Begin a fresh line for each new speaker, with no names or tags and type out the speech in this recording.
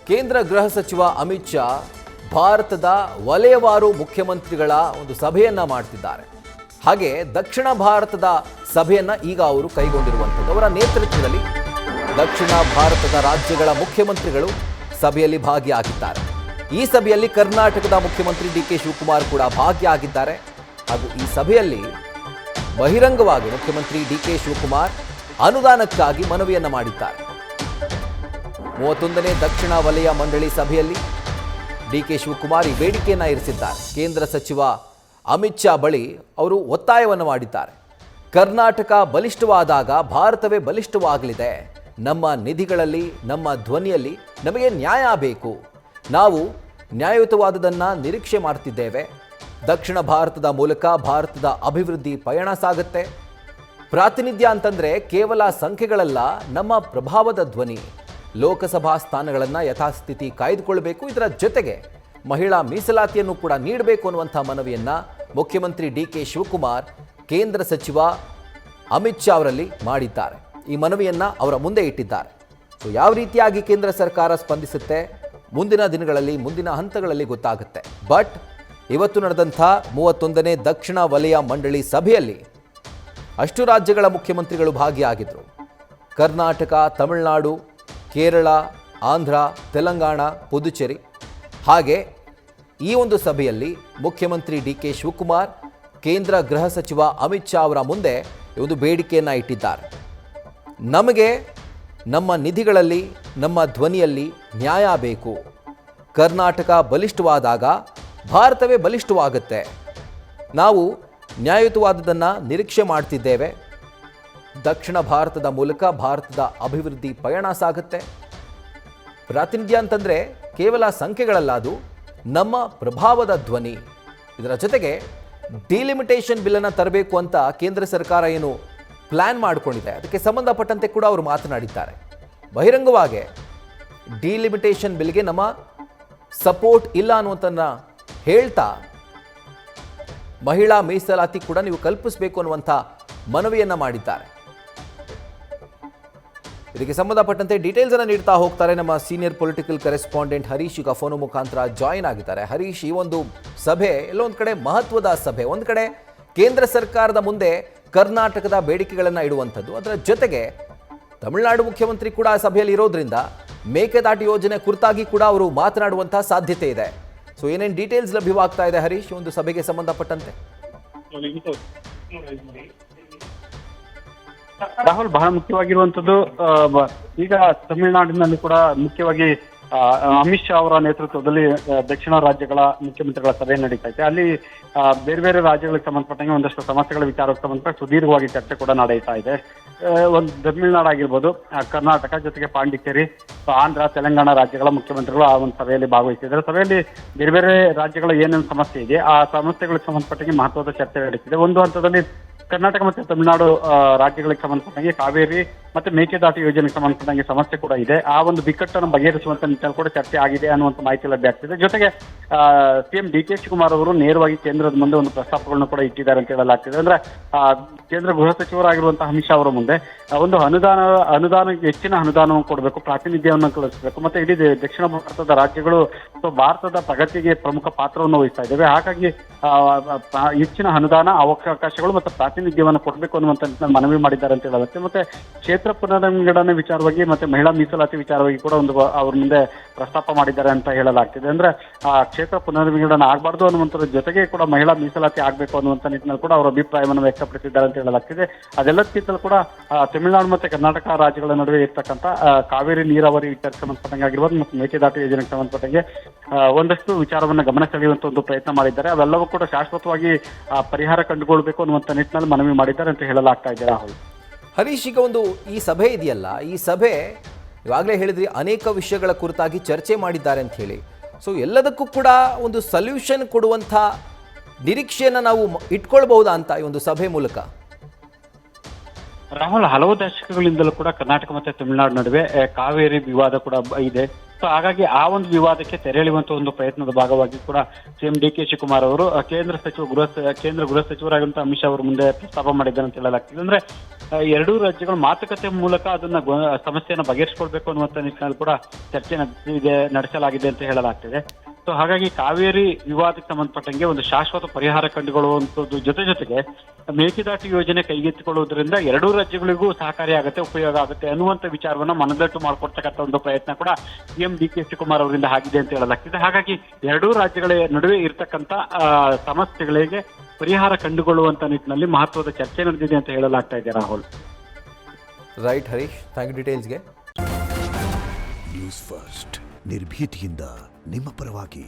ಕೇಂದ್ರ ಗೃಹ ಸಚಿವ ಅಮಿತ್ ಶಾ ಭಾರತದ ವಲಯವಾರು ಮುಖ್ಯಮಂತ್ರಿಗಳ ಒಂದು ಸಭೆಯನ್ನ ಮಾಡ್ತಿದ್ದಾರೆ. ಹಾಗೆ ದಕ್ಷಿಣ ಭಾರತದ ಸಭೆಯನ್ನ ಈಗ ಅವರು ಕೈಗೊಂಡಿರುವಂಥದ್ದು. ಅವರ ನೇತೃತ್ವದಲ್ಲಿ ದಕ್ಷಿಣ ಭಾರತದ ರಾಜ್ಯಗಳ ಮುಖ್ಯಮಂತ್ರಿಗಳು ಸಭೆಯಲ್ಲಿ ಭಾಗಿಯಾಗಿದ್ದಾರೆ. ಈ ಸಭೆಯಲ್ಲಿ ಕರ್ನಾಟಕದ ಮುಖ್ಯಮಂತ್ರಿ ಡಿ.ಕೆ. ಶಿವಕುಮಾರ್ ಕೂಡ ಭಾಗಿಯಾಗಿದ್ದಾರೆ. ಹಾಗೂ ಈ ಸಭೆಯಲ್ಲಿ ಬಹಿರಂಗವಾಗಿ ಮುಖ್ಯಮಂತ್ರಿ ಡಿ.ಕೆ. ಶಿವಕುಮಾರ್ ಅನುದಾನಕ್ಕಾಗಿ ಮನವಿಯನ್ನ ಮಾಡಿದ್ದಾರೆ. 31ನೇ ದಕ್ಷಿಣ ವಲಯ ಮಂಡಳಿ ಸಭೆಯಲ್ಲಿ ಡಿ.ಕೆ. ಶಿವಕುಮಾರ್ ಈ ಬೇಡಿಕೆಯನ್ನ ಇರಿಸಿದ್ದಾರೆ. ಕೇಂದ್ರ ಸಚಿವ ಅಮಿತ್ ಶಾ ಬಳಿ ಅವರು ಒತ್ತಾಯವನ್ನು ಮಾಡಿದ್ದಾರೆ. ಕರ್ನಾಟಕ ಬಲಿಷ್ಠವಾದಾಗ ಭಾರತವೇ ಬಲಿಷ್ಠವಾಗಲಿದೆ. ನಮ್ಮ ನಿಧಿಗಳಲ್ಲಿ, ನಮ್ಮ ಧ್ವನಿಯಲ್ಲಿ ನಮಗೆ ನ್ಯಾಯ ಬೇಕು. ನಾವು ನ್ಯಾಯಯುತವಾದದನ್ನು ನಿರೀಕ್ಷೆ ಮಾಡ್ತಿದ್ದೇವೆ. ದಕ್ಷಿಣ ಭಾರತದ ಮೂಲಕ ಭಾರತದ ಅಭಿವೃದ್ಧಿ ಪಯಣ ಸಾಗುತ್ತೆ. ಪ್ರಾತಿನಿಧ್ಯ ಅಂತಂದರೆ ಕೇವಲ ಸಂಖ್ಯೆಗಳಲ್ಲ, ನಮ್ಮ ಪ್ರಭಾವದ ಧ್ವನಿ. ಲೋಕಸಭಾ ಸ್ಥಾನಗಳನ್ನು ಯಥಾಸ್ಥಿತಿ ಕಾಯ್ದುಕೊಳ್ಳಬೇಕು. ಇದರ ಜೊತೆಗೆ ಮಹಿಳಾ ಮೀಸಲಾತಿಯನ್ನು ಕೂಡ ನೀಡಬೇಕು ಅನ್ನುವಂಥ ಮನವಿಯನ್ನು ಮುಖ್ಯಮಂತ್ರಿ ಡಿ.ಕೆ. ಶಿವಕುಮಾರ್ ಕೇಂದ್ರ ಸಚಿವ ಅಮಿತ್ ಶಾ ಅವರಲ್ಲಿ ಮಾಡಿದ್ದಾರೆ. ಈ ಮನವಿಯನ್ನು ಅವರ ಮುಂದೆ ಇಟ್ಟಿದ್ದಾರೆ. ಸೊ ಯಾವ ರೀತಿಯಾಗಿ ಕೇಂದ್ರ ಸರ್ಕಾರ ಸ್ಪಂದಿಸುತ್ತೆ ಮುಂದಿನ ದಿನಗಳಲ್ಲಿ, ಮುಂದಿನ ಹಂತಗಳಲ್ಲಿ ಗೊತ್ತಾಗುತ್ತೆ. ಬಟ್ ಇವತ್ತು ನಡೆದಂಥ 31ನೇ ದಕ್ಷಿಣ ವಲಯ ಮಂಡಳಿ ಸಭೆಯಲ್ಲಿ ಅಷ್ಟು ರಾಜ್ಯಗಳ ಮುಖ್ಯಮಂತ್ರಿಗಳು ಭಾಗಿಯಾಗಿದ್ದರು. ಕರ್ನಾಟಕ, ತಮಿಳುನಾಡು, ಕೇರಳ, ಆಂಧ್ರ, ತೆಲಂಗಾಣ, ಪುದುಚೇರಿ. ಹಾಗೆ ಈ ಒಂದು ಸಭೆಯಲ್ಲಿ ಮುಖ್ಯಮಂತ್ರಿ ಡಿ.ಕೆ. ಶಿವಕುಮಾರ್ ಕೇಂದ್ರ ಗೃಹ ಸಚಿವ ಅಮಿತ್ ಶಾ ಅವರ ಮುಂದೆ ಒಂದು ಬೇಡಿಕೆಯನ್ನು ಇಟ್ಟಿದ್ದಾರೆ. ನಮಗೆ ನಮ್ಮ ನಿಧಿಗಳಲ್ಲಿ, ನಮ್ಮ ಧ್ವನಿಯಲ್ಲಿ ನ್ಯಾಯ ಬೇಕು. ಕರ್ನಾಟಕ ಬಲಿಷ್ಠವಾದಾಗ ಭಾರತವೇ ಬಲಿಷ್ಠವಾಗುತ್ತೆ. ನಾವು ನ್ಯಾಯಯುತವಾದದನ್ನು ನಿರೀಕ್ಷೆ ಮಾಡ್ತಿದ್ದೇವೆ. ದಕ್ಷಿಣ ಭಾರತದ ಮೂಲಕ ಭಾರತದ ಅಭಿವೃದ್ಧಿ ಪಯಣ ಸಾಗುತ್ತೆ. ಪ್ರಾತಿನಿಧ್ಯ ಅಂತಂದರೆ ಕೇವಲ ಸಂಖ್ಯೆಗಳಲ್ಲ, ಅದು ನಮ್ಮ ಪ್ರಭಾವದ ಧ್ವನಿ. ಇದರ ಜೊತೆಗೆ ಡಿಲಿಮಿಟೇಷನ್ ಬಿಲ್ಲನ್ನು ತರಬೇಕು ಅಂತ ಕೇಂದ್ರ ಸರ್ಕಾರ ಏನು ಪ್ಲ್ಯಾನ್ ಮಾಡಿಕೊಂಡಿದೆ, ಅದಕ್ಕೆ ಸಂಬಂಧಪಟ್ಟಂತೆ ಕೂಡ ಅವರು ಮಾತನಾಡಿದ್ದಾರೆ. ಬಹಿರಂಗವಾಗಿ ಡಿಲಿಮಿಟೇಷನ್ ಬಿಲ್ಗೆ ನಮ್ಮ ಸಪೋರ್ಟ್ ಇಲ್ಲ ಅನ್ನುವಂಥನ್ನು ಹೇಳ್ತಾ ಮಹಿಳಾ ಮೀಸಲಾತಿ ಕೂಡ ನೀವು ಕಲ್ಪಿಸಬೇಕು ಅನ್ನುವಂಥ ಮನವಿಯನ್ನು ಮಾಡಿದ್ದಾರೆ. ಇದಕ್ಕೆ ಸಂಬಂಧಪಟ್ಟಂತೆ ಡೀಟೇಲ್ಸ್ ಅನ್ನು ನೀಡ್ತಾ ಹೋಗ್ತಾರೆ ನಮ್ಮ ಸೀನಿಯರ್ ಪೊಲಿಟಿಕಲ್ ಕರೆಸ್ಪಾಂಡೆಂಟ್ ಹರೀಶ್. ಈಗ ಫೋನ್ ಮುಖಾಂತರ ಜಾಯಿನ್ ಆಗಿದ್ದಾರೆ. ಹರೀಶ್, ಈ ಒಂದು ಸಭೆ ಎಲ್ಲೊಂದು ಕಡೆ ಮಹತ್ವದ ಸಭೆ. ಒಂದು ಕಡೆ ಕೇಂದ್ರ ಸರ್ಕಾರದ ಮುಂದೆ ಕರ್ನಾಟಕದ ಬೇಡಿಕೆಗಳನ್ನು ಇಡುವಂಥದ್ದು, ಅದರ ಜೊತೆಗೆ ತಮಿಳುನಾಡು ಮುಖ್ಯಮಂತ್ರಿ ಕೂಡ ಆ ಸಭೆಯಲ್ಲಿ ಇರೋದ್ರಿಂದ ಮೇಕೆದಾಟು ಯೋಜನೆ ಕುರಿತಾಗಿ ಕೂಡ ಅವರು ಮಾತನಾಡುವಂತಹ ಸಾಧ್ಯತೆ ಇದೆ. ಸೊ ಏನೇನು ಡೀಟೇಲ್ಸ್ ಲಭ್ಯವಾಗ್ತಾ ಇದೆ ಹರೀಶ್ ಒಂದು ಸಭೆಗೆ ಸಂಬಂಧಪಟ್ಟಂತೆ?
ರಾಹುಲ್, ಬಹಳ ಮುಖ್ಯವಾಗಿರುವಂತದ್ದು ಈಗ ತಮಿಳುನಾಡಿನಲ್ಲಿ ಕೂಡ ಮುಖ್ಯವಾಗಿ ಅಮಿತ್ ಶಾ ಅವರ ನೇತೃತ್ವದಲ್ಲಿ ದಕ್ಷಿಣ ರಾಜ್ಯಗಳ ಮುಖ್ಯಮಂತ್ರಿಗಳ ಸಭೆ ನಡೀತಾ ಇದೆ. ಅಲ್ಲಿ ಬೇರೆ ಬೇರೆ ರಾಜ್ಯಗಳಿಗೆ ಸಂಬಂಧಪಟ್ಟಂಗೆ ಒಂದಷ್ಟು ಸಮಸ್ಯೆಗಳ ವಿಚಾರಕ್ಕೆ ಸಂಬಂಧಪಟ್ಟ ಸುದೀರ್ಘವಾಗಿ ಚರ್ಚೆ ಕೂಡ ನಡೀತಾ ಇದೆ. ಒಂದು ತಮಿಳುನಾಡು ಆಗಿರ್ಬೋದು, ಕರ್ನಾಟಕ ಜೊತೆಗೆ ಪಾಂಡಿಚೇರಿ, ಆಂಧ್ರ, ತೆಲಂಗಾಣ ರಾಜ್ಯಗಳ ಮುಖ್ಯಮಂತ್ರಿಗಳು ಆ ಒಂದು ಸಭೆಯಲ್ಲಿ ಭಾಗವಹಿಸಿದ್ದಾರೆ. ಸಭೆಯಲ್ಲಿ ಬೇರೆ ಬೇರೆ ರಾಜ್ಯಗಳ ಏನೇನು ಸಮಸ್ಯೆ ಇದೆ ಆ ಸಮಸ್ಯೆಗಳಿಗೆ ಸಂಬಂಧಪಟ್ಟಂಗೆ ಮಹತ್ವದ ಚರ್ಚೆ ನಡೀತಿದೆ. ಒಂದು ಹಂತದಲ್ಲಿ ಕರ್ನಾಟಕ ಮತ್ತು ತಮಿಳುನಾಡು ರಾಜ್ಯಗಳಿಗೆ ಸಂಬಂಧಪಟ್ಟಂಗೆ ಕಾವೇರಿ ಮತ್ತೆ ಮೇಕೆದಾಟು ಯೋಜನೆಗೆ ಸಂಬಂಧಪಟ್ಟಂಗೆ ಸಮಸ್ಯೆ ಕೂಡ ಇದೆ. ಆ ಒಂದು ಬಿಕ್ಕಟ್ಟನ್ನು ಬಗೆಹರಿಸುವಂತ ನಿಟ್ಟಿನಲ್ಲಿ ಕೂಡ ಚರ್ಚೆ ಆಗಿದೆ ಅನ್ನುವಂಥ ಮಾಹಿತಿ ಲಭ್ಯ ಆಗ್ತಿದೆ. ಜೊತೆಗೆ ಸಿಎಂ ಡಿ.ಕೆ. ಶಿವಕುಮಾರ್ ಅವರು ನೇರವಾಗಿ ಕೇಂದ್ರದ ಮುಂದೆ ಒಂದು ಪ್ರಸ್ತಾಪಗಳನ್ನು ಕೂಡ ಇಟ್ಟಿದ್ದಾರೆ ಅಂತ ಹೇಳಲಾಗ್ತಿದೆ. ಅಂದ್ರೆ ಕೇಂದ್ರ ಗೃಹ ಸಚಿವರಾಗಿರುವಂತಹ ಅಮಿತ್ ಶಾ ಅವರ ಮುಂದೆ ಒಂದು ಅನುದಾನಕ್ಕೆ ಹೆಚ್ಚಿನ ಅನುದಾನವನ್ನು ಕೊಡಬೇಕು, ಪ್ರಾತಿನಿಧ್ಯವನ್ನು ಕಳಿಸಬೇಕು, ಮತ್ತೆ ಇಡೀ ದಕ್ಷಿಣ ಭಾರತದ ರಾಜ್ಯಗಳು ಭಾರತದ ಪ್ರಗತಿಗೆ ಪ್ರಮುಖ ಪಾತ್ರವನ್ನು ವಹಿಸ್ತಾ ಇದ್ದೇವೆ. ಹಾಗಾಗಿ ಹೆಚ್ಚಿನ ಅನುದಾನ, ಅವಕಾಶಗಳು ಮತ್ತು ಪ್ರಾತಿನಿಧ್ಯವನ್ನು ಕೊಡಬೇಕು ಅನ್ನುವಂತ ಮನವಿ ಮಾಡಿದ್ದಾರೆ ಅಂತ ಹೇಳಲಾಗುತ್ತೆ. ಮತ್ತೆ ಕ್ಷೇತ್ರ ಪುನರ್ವಿಂಗಡಣೆ ವಿಚಾರವಾಗಿ ಮತ್ತೆ ಮಹಿಳಾ ಮೀಸಲಾತಿ ವಿಚಾರವಾಗಿ ಕೂಡ ಒಂದು ಅವ್ರ ಮುಂದೆ ಪ್ರಸ್ತಾಪ ಮಾಡಿದ್ದಾರೆ ಅಂತ ಹೇಳಲಾಗ್ತಿದೆ. ಅಂದ್ರೆ ಕ್ಷೇತ್ರ ಪುನರ್ವಿಂಗಡಣೆ ಆಗಬಾರ್ದು ಅನ್ನುವಂಥದ್ರ ಜೊತೆಗೆ ಕೂಡ ಮಹಿಳಾ ಮೀಸಲಾತಿ ಆಗಬೇಕು ಅನ್ನುವಂಥ ನಿಟ್ಟಿನಲ್ಲಿ ಕೂಡ ಅವರ ಅಭಿಪ್ರಾಯವನ್ನು ವ್ಯಕ್ತಪಡಿಸಿದ್ದಾರೆ ಅಂತ ಹೇಳಲಾಗ್ತಿದೆ. ಅದೆಲ್ಲಕ್ಕಿಂತಲೂ ಕೂಡ ತಮಿಳುನಾಡು ಮತ್ತೆ ಕರ್ನಾಟಕ ರಾಜ್ಯಗಳ ನಡುವೆ ಇರ್ತಕ್ಕಂಥ ಕಾವೇರಿ ನೀರಾವರಿ ವಿಚಾರಕ್ಕೆ ಸಂಬಂಧಪಟ್ಟಂಗೆ ಆಗಿರ್ಬೋದು ಮತ್ತು ಮೇಕೆದಾಟು ಯೋಜನೆಗೆ ಸಂಬಂಧಪಟ್ಟಂಗೆ ಒಂದಷ್ಟು ವಿಚಾರವನ್ನು ಗಮನ ಸೆಳೆಯುವಂತ ಒಂದು ಪ್ರಯತ್ನ ಮಾಡಿದ್ದಾರೆ. ಅವೆಲ್ಲವೂ ಕೂಡ ಶಾಶ್ವತವಾಗಿ ಪರಿಹಾರ ಕಂಡುಕೊಳ್ಬೇಕು ಅನ್ನುವಂಥ ನಿಟ್ಟಿನಲ್ಲಿ ಮನವಿ ಮಾಡಿದ್ದಾರೆ ಅಂತ ಹೇಳಲಾಗ್ತಾ ಇದೆ. ರಾಹುಲ್,
ಹರೀಶ್, ಈಗ ಒಂದು ಈ ಸಭೆ ಇದೆಯಲ್ಲ, ಈ ಸಭೆ ಇವಾಗಲೇ ಹೇಳಿದ್ರಿ ಅನೇಕ ವಿಷಯಗಳ ಕುರಿತಾಗಿ ಚರ್ಚೆ ಮಾಡಿದ್ದಾರೆ ಅಂತ ಹೇಳಿ. ಸೊ ಎಲ್ಲದಕ್ಕೂ ಕೂಡ ಒಂದು ಸೊಲ್ಯೂಷನ್ ಕೊಡುವಂಥ ನಿರೀಕ್ಷೆಯನ್ನು ನಾವು ಇಟ್ಕೊಳ್ಬಹುದಾ ಅಂತ ಈ ಒಂದು ಸಭೆ ಮೂಲಕ?
ರಾಹುಲ್, ಹಲವು ದಶಕಗಳಿಂದಲೂ ಕೂಡ ಕರ್ನಾಟಕ ಮತ್ತೆ ತಮಿಳುನಾಡು ನಡುವೆ ಕಾವೇರಿ ವಿವಾದ ಕೂಡ ಇದೆ. ಸೊ ಹಾಗಾಗಿ ಆ ಒಂದು ವಿವಾದಕ್ಕೆ ತೆರೆ ಎಳೆಯುವಂತ ಒಂದು ಪ್ರಯತ್ನದ ಭಾಗವಾಗಿ ಕೂಡ ಸಿಎಂ ಡಿ ಕೆ ಶಿವಕುಮಾರ್ ಅವರು ಕೇಂದ್ರ ಗೃಹ ಸಚಿವರಾದಂತಹ ಅಮಿತ್ ಶಾ ಅವರ ಮುಂದೆ ಪ್ರಸ್ತಾಪ ಮಾಡಿದ್ದಾರೆ ಅಂತ ಹೇಳಲಾಗ್ತಿದೆ. ಅಂದ್ರೆ ಎರಡೂ ರಾಜ್ಯಗಳು ಮಾತುಕತೆ ಮೂಲಕ ಅದನ್ನ ಸಮಸ್ಯೆಯನ್ನು ಬಗೆಹರಿಸಿಕೊಳ್ಬೇಕು ಅನ್ನುವಂತ ನಿಟ್ಟಿನಲ್ಲಿ ಕೂಡ ಚರ್ಚೆ ನಡೆಸಲಾಗಿದೆ ಅಂತ ಹೇಳಲಾಗ್ತಿದೆ. ಸೊ ಹಾಗಾಗಿ ಕಾವೇರಿ ವಿವಾದಕ್ಕೆ ಸಂಬಂಧಪಟ್ಟಂಗೆ ಒಂದು ಶಾಶ್ವತ ಪರಿಹಾರ ಕಂಡುಕೊಳ್ಳುವಂಥದ್ದು ಜೊತೆಗೆ ಮೇಕೆದಾಟು ಯೋಜನೆ ಕೈಗೆತ್ತಿಕೊಳ್ಳುವುದರಿಂದ ಎರಡೂ ರಾಜ್ಯಗಳಿಗೂ ಸಹಕಾರಿ ಆಗುತ್ತೆ, ಉಪಯೋಗ ಆಗುತ್ತೆ ಅನ್ನುವಂಥ ವಿಚಾರವನ್ನ ಮನದಟ್ಟು ಮಾಡಿಕೊಡ್ತಕ್ಕಂಥ ಒಂದು ಪ್ರಯತ್ನ ಕೂಡ ಸಿಎಂ ಡಿ ಕೆ ಶಿವಕುಮಾರ್ ಅವರಿಂದ ಆಗಿದೆ ಅಂತ ಹೇಳಲಾಗ್ತಿದೆ. ಹಾಗಾಗಿ ಎರಡೂ ರಾಜ್ಯಗಳ ನಡುವೆ ಇರತಕ್ಕಂಥ ಸಮಸ್ಯೆಗಳಿಗೆ ಪರಿಹಾರ ಕಂಡುಕೊಳ್ಳುವಂತ ನಿಟ್ಟಿನಲ್ಲಿ ಮಹತ್ವದ ಚರ್ಚೆ ನಡೆದಿದೆ ಅಂತ ಹೇಳಲಾಗ್ತಾ ಇದೆ. Rahul.
Right Harish, thank you ಡೀಟೇಲ್ಸ್ಗೆ.
ನ್ಯೂಸ್ ಫಸ್ಟ್ ನಿರ್ಭೀತಿಯಿಂದ ನಿಮ್ಮ ಪರವಾಗಿ.